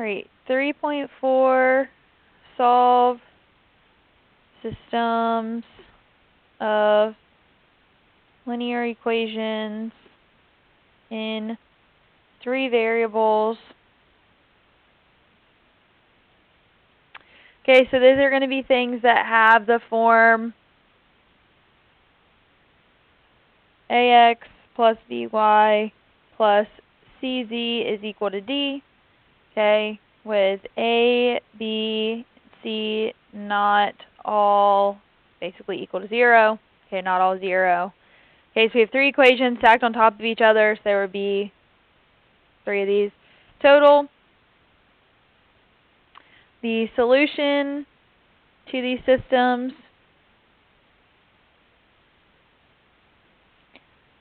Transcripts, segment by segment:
Alright, 3.4, solve systems of linear equations in 3 variables. Okay, so these are going to be things that have the form ax plus by plus cz is equal to d, okay, with a, b, c not all basically equal to 0, okay, not all 0. Okay, so we have 3 equations stacked on top of each other, so there would be 3 of these total. The solution to these systems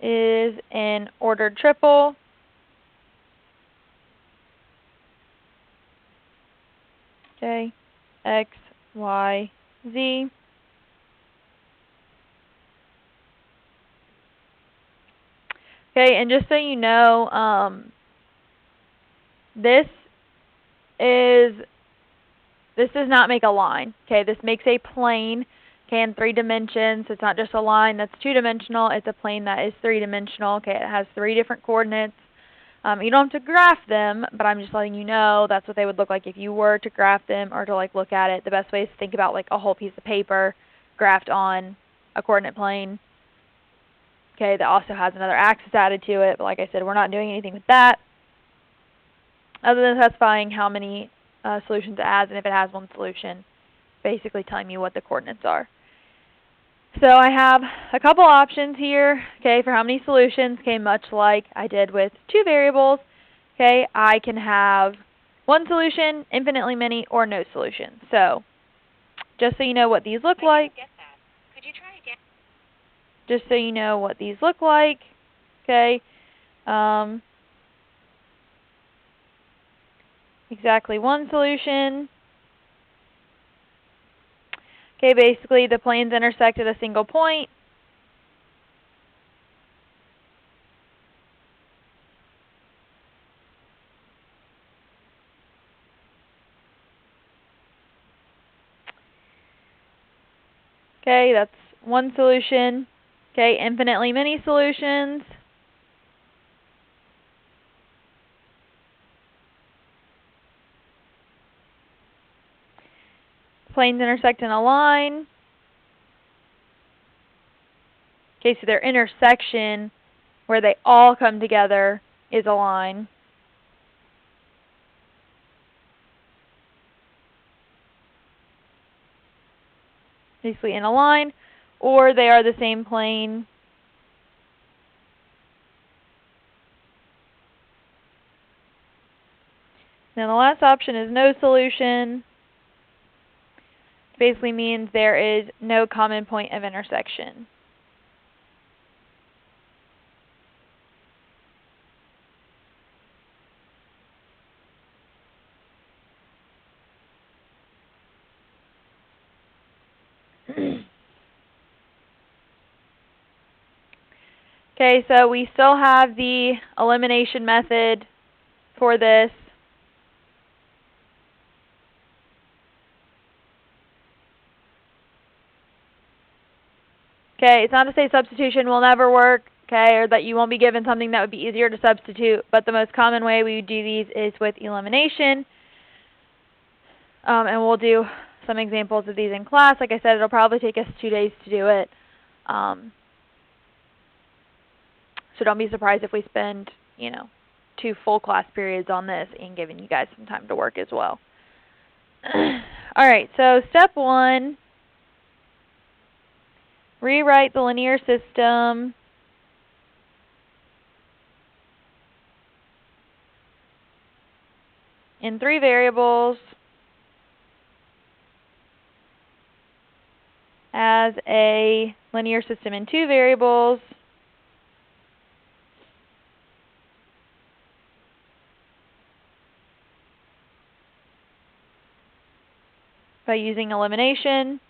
is an ordered triple. Okay, x, y, z. Okay, and just so you know, this does not make a line. Okay, this makes a plane, okay, in 3 dimensions. It's not just a line that's 2-dimensional, it's a plane that is 3-dimensional. Okay, it has 3 different coordinates. You don't have to graph them, but I'm just letting you know that's what they would look like if you were to graph them or to like look at it. The best way is to think about like a whole piece of paper graphed on a coordinate plane. Okay, that also has another axis added to it, but like I said, we're not doing anything with that other than specifying how many solutions it has, and if it has 1 solution, basically telling me what the coordinates are. So I have a couple options here, okay, for how many solutions, okay, much like I did with 2 variables. Okay, I can have 1 solution, infinitely many, or no solution. So just so you know what these look like. Could you try again? Just so you know what these look like, okay. Exactly 1 solution. Okay, basically the planes intersect at a single point. Okay, that's 1 solution. Okay, infinitely many solutions. Planes intersect in a line. Okay, so their intersection, where they all come together, is a line. Basically in a line, or they are the same plane. Now the last option is no solution. It basically means there is no common point of intersection. Okay, so we still have the elimination method for this. Okay, it's not to say substitution will never work, okay, or that you won't be given something that would be easier to substitute, but the most common way we do these is with elimination. And we'll do some examples of these in class. Like I said, it'll probably take us 2 days to do it. So don't be surprised if we spend, 2 full class periods on this and giving you guys some time to work as well. Alright, so step 1, rewrite the linear system in 3 variables as a linear system in 2 variables by using elimination.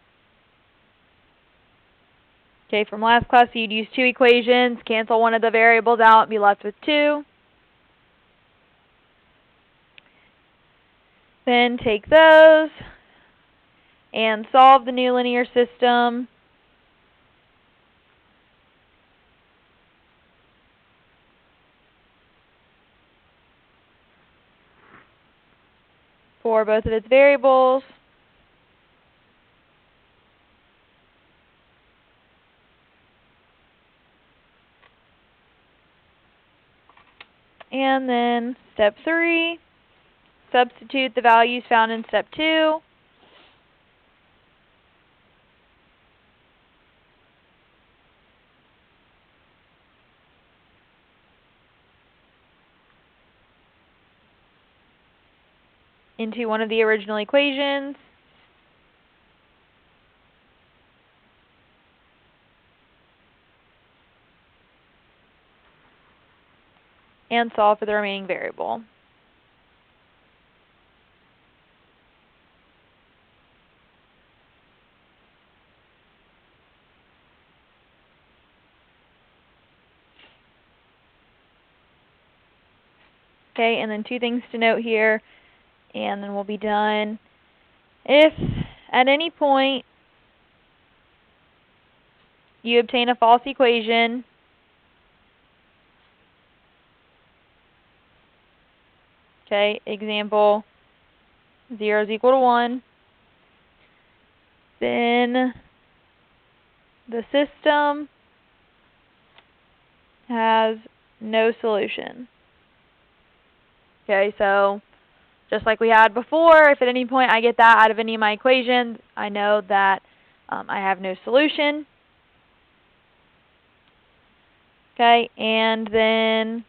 Okay, from last class you'd use 2 equations, cancel one of the variables out, and be left with 2. Then take those and solve the new linear system. For both of its variables. And then step 3, substitute the values found in step 2. Into one of the original equations. And solve for the remaining variable. Okay, and then 2 things to note here, and then we'll be done. If at any point you obtain a false equation, okay, example 0 is equal to 1, then the system has no solution. Okay, so just like we had before, if at any point I get that out of any of my equations, I know that I have no solution. Okay, and then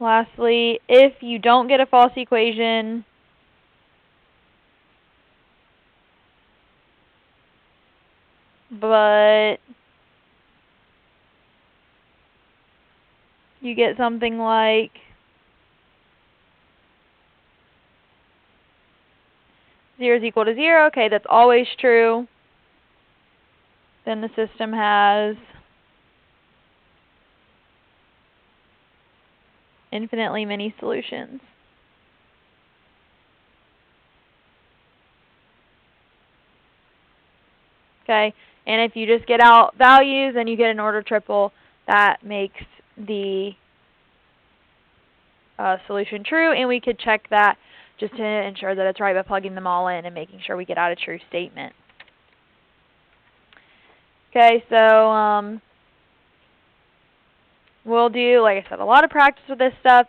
lastly, if you don't get a false equation, but you get something like zero is equal to 0, okay, that's always true. Then the system has infinitely many solutions. Okay, and if you just get out values and you get an order triple, that makes the solution true, and we could check that just to ensure that it's right by plugging them all in and making sure we get out a true statement. Okay, so we'll do, like I said, a lot of practice with this stuff.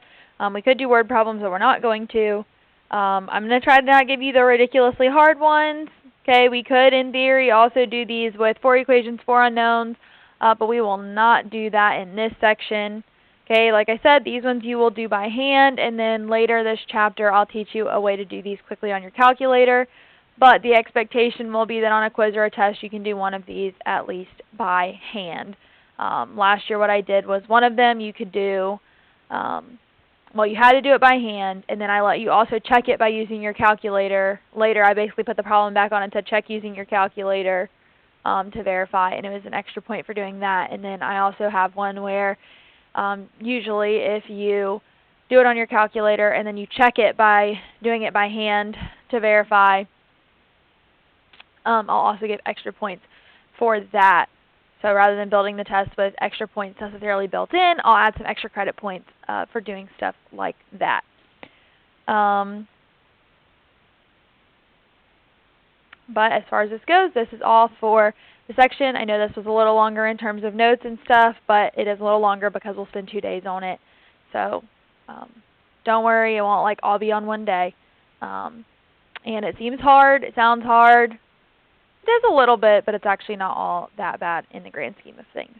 We could do word problems, but we're not going to. I'm going to try to not give you the ridiculously hard ones. Okay, we could, in theory, also do these with 4 equations, 4 unknowns, but we will not do that in this section. Okay, like I said, these ones you will do by hand, and then later this chapter I'll teach you a way to do these quickly on your calculator. But the expectation will be that on a quiz or a test you can do one of these at least by hand. Last year what I did was one of them you could do, well, you had to do it by hand, and then I let you also check it by using your calculator. Later I basically put the problem back on and said check using your calculator to verify, and it was an extra point for doing that. And then I also have one where usually if you do it on your calculator and then you check it by doing it by hand to verify, I'll also give extra points for that. So rather than building the test with extra points necessarily built in, I'll add some extra credit points for doing stuff like that. But as far as this goes, this is all for the section. I know this was a little longer in terms of notes and stuff, but it is a little longer because we'll spend 2 days on it. So don't worry, it won't like all be on one day. And it seems hard, it sounds hard. It is a little bit, but it's actually not all that bad in the grand scheme of things.